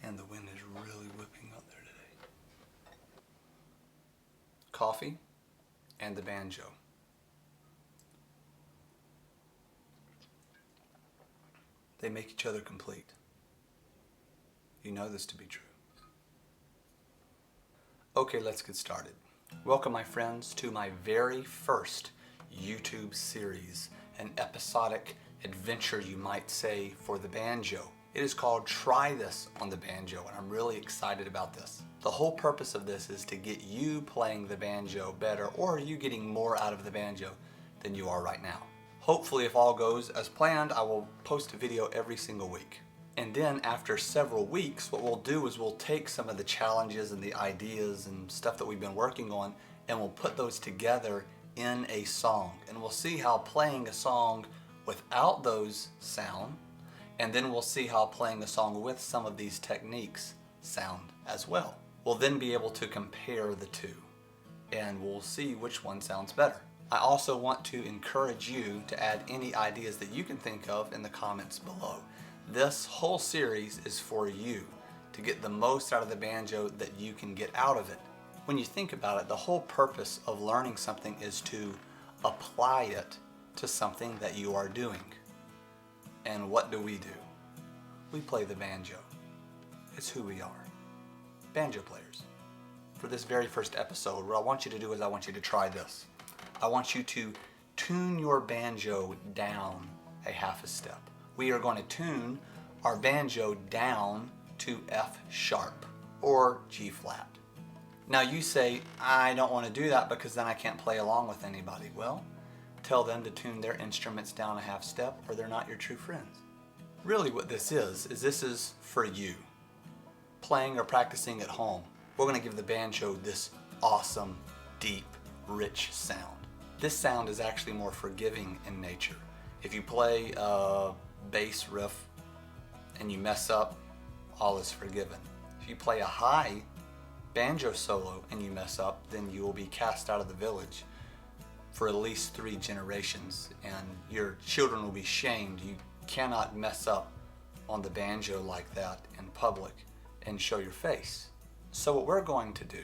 And the wind is really whipping up there today. Coffee and the banjo. They make each other complete. You know this to be true. Okay, let's get started. Welcome, my friends, to my very first YouTube series, an episodic adventure, you might say, for the banjo. It is called Try This on the Banjo, and I'm really excited about this. The whole purpose of this is to get you playing the banjo better, or you getting more out of the banjo than you are right now. Hopefully, if all goes as planned, I will post a video every single week. And then after several weeks, what we'll do is we'll take some of the challenges and the ideas and stuff that we've been working on, and we'll put those together in a song. And we'll see how playing a song without those sound, and then we'll see how playing a song with some of these techniques sound as well. We'll then be able to compare the two, and we'll see which one sounds better. I also want to encourage you to add any ideas that you can think of in the comments below. This whole series is for you to get the most out of the banjo that you can get out of it. When you think about it, the whole purpose of learning something is to apply it to something that you are doing. And what do? We play the banjo. It's who we are. Banjo players. For this very first episode, what I want you to do is I want you to try this. I want you to tune your banjo down a half a step. We are going to tune our banjo down to F sharp or G flat. Now you say, I don't want to do that because then I can't play along with anybody. Well, tell them to tune their instruments down a half step or they're not your true friends. Really what this is for you. Playing or practicing at home. We're going to give the banjo this awesome, deep, rich sound. This sound is actually more forgiving in nature. If you play a bass riff and you mess up, all is forgiven. If you play a high banjo solo and you mess up, then you will be cast out of the village for at least 3 generations, and your children will be shamed. You cannot mess up on the banjo like that in public and show your face. So what we're going to do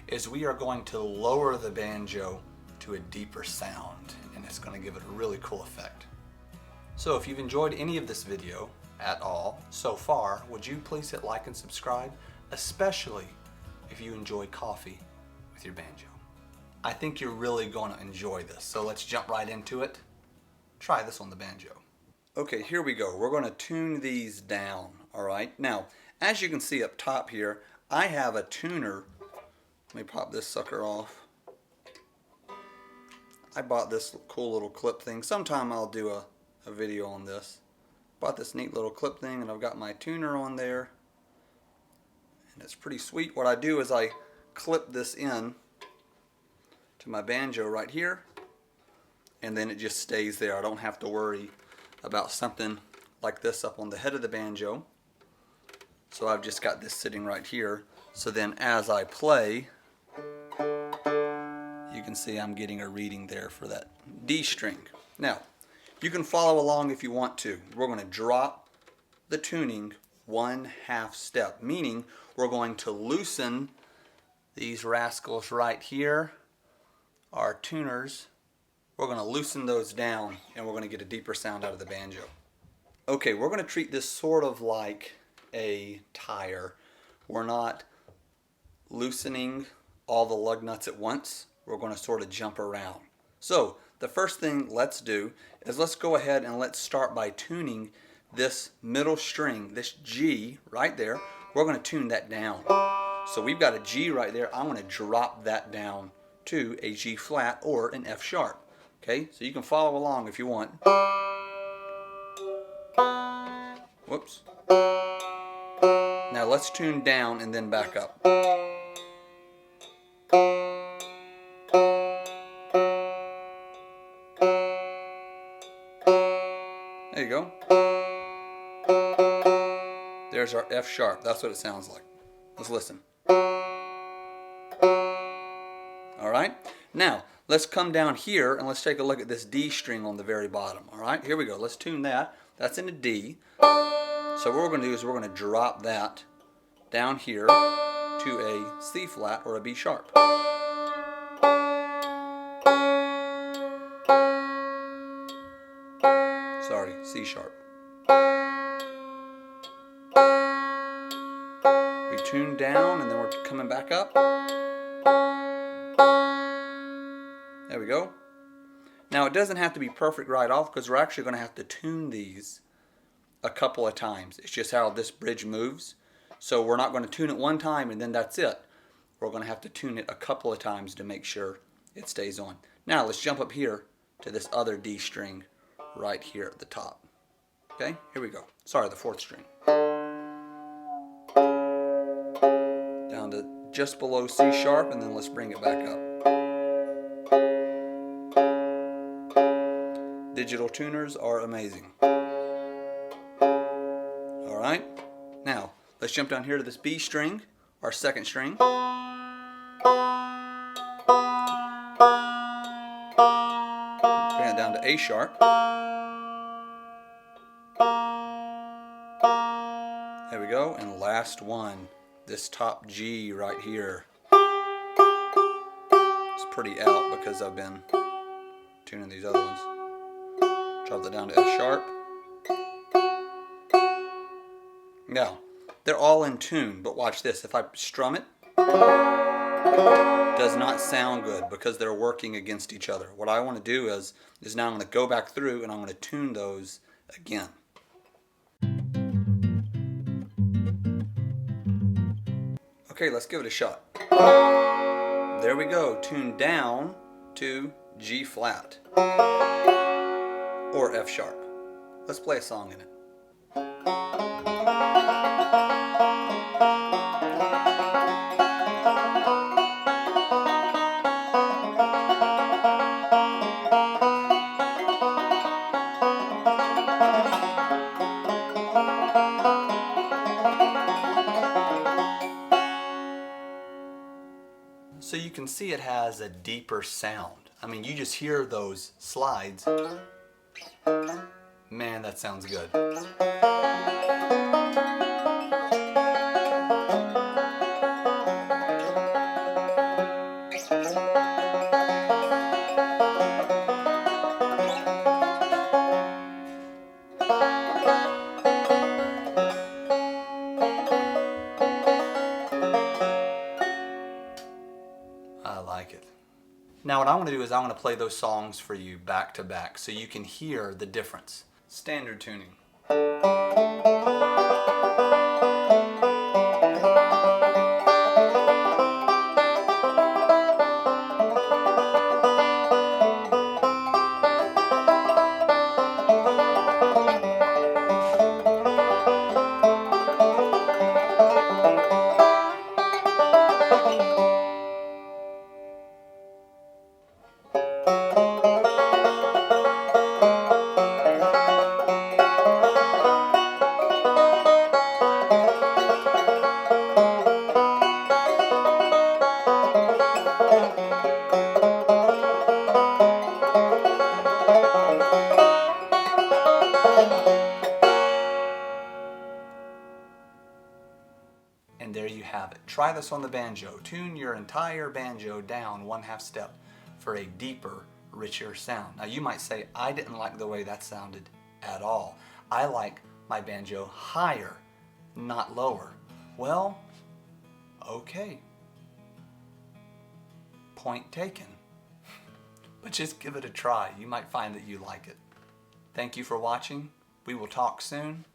is we are going to lower the banjo to a deeper sound, and it's going to give it a really cool effect. So if you've enjoyed any of this video at all so far, would you please hit like and subscribe, especially if you enjoy coffee with your banjo. I think you're really going to enjoy this, so let's jump right into it. Try this on the banjo. Okay, here we go. We're going to tune these down, all right? Now, as you can see up top here, I have a tuner. Let me pop this sucker off. I bought this cool little clip thing. Sometime I'll do a video on this. Bought this neat little clip thing, and I've got my tuner on there, and it's pretty sweet. What I do is I clip this in to my banjo right here, and then it just stays there. I don't have to worry about something like this up on the head of the banjo. So I've just got this sitting right here, so then as I play, you can see I'm getting a reading there for that D string. Now, you can follow along if you want to. We're going to drop the tuning 1/2 step, meaning we're going to loosen these rascals right here, our tuners. We're going to loosen those down, and we're going to get a deeper sound out of the banjo. Okay, we're going to treat this sort of like a tire. We're not loosening all the lug nuts at once. We're going to sort of jump around. So the first thing let's do is let's go ahead and let's start by tuning this middle string, this G right there. We're going to tune that down. So we've got a G right there. I'm going to drop that down to a G flat or an F sharp. Okay, so you can follow along if you want. Whoops. Now let's tune down and then back up. There you go. There's our F sharp. That's what it sounds like. Let's listen. Alright, now let's come down here and let's take a look at this D string on the very bottom. Alright, here we go. Let's tune that. That's in a D. So what we're going to do is we're going to drop that down here to a C flat or a B sharp. Sorry, C sharp. We tune down and then we're coming back up. There we go. Now it doesn't have to be perfect right off because we're actually going to have to tune these a couple of times. It's just how this bridge moves. So we're not going to tune it one time and then that's it. We're going to have to tune it a couple of times to make sure it stays on. Now let's jump up here to this other D string right here at the top. Okay, here we go. Sorry, the 4th string. Down to just below C sharp and then let's bring it back up. Digital tuners are amazing. Alright, now let's jump down here to this B string, our 2nd string. Bring it down to A sharp. There we go, and last one, this top G right here. It's pretty out because I've been tuning these other ones. Drop that down to F sharp. Now, they're all in tune, but watch this. If I strum it, does not sound good because they're working against each other. What I want to do is now I'm going to go back through and I'm going to tune those again. Okay, let's give it a shot. There we go, tuned down to G flat or F sharp. Let's play a song in it. So you can see it has a deeper sound. I mean, you just hear those slides. Man, that sounds good. I like it. Now what I want to do is I want to play those songs for you back to back so you can hear the difference. Standard tuning. And there you have it. Try this on the banjo. Tune your entire banjo down 1/2 step for a deeper, richer sound. Now you might say, I didn't like the way that sounded at all. I like my banjo higher, not lower. Well, okay. Point taken. But just give it a try. You might find that you like it. Thank you for watching. We will talk soon.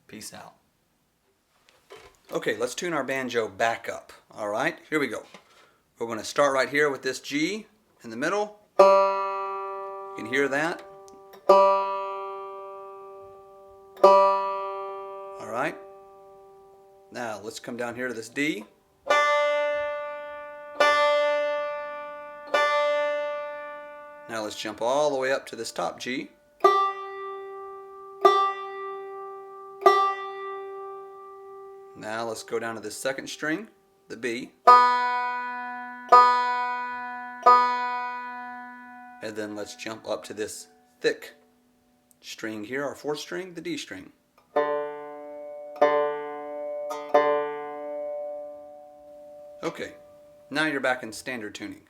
Peace out. Okay, let's tune our banjo back up. Alright, here we go. We're going to start right here with this G in the middle. You can hear that. Alright. Now let's come down here to this D. Now let's jump all the way up to this top G. Now let's go down to this 2nd string, the B. And then let's jump up to this thick string here, our 4th string, the D string. Okay, now you're back in standard tuning.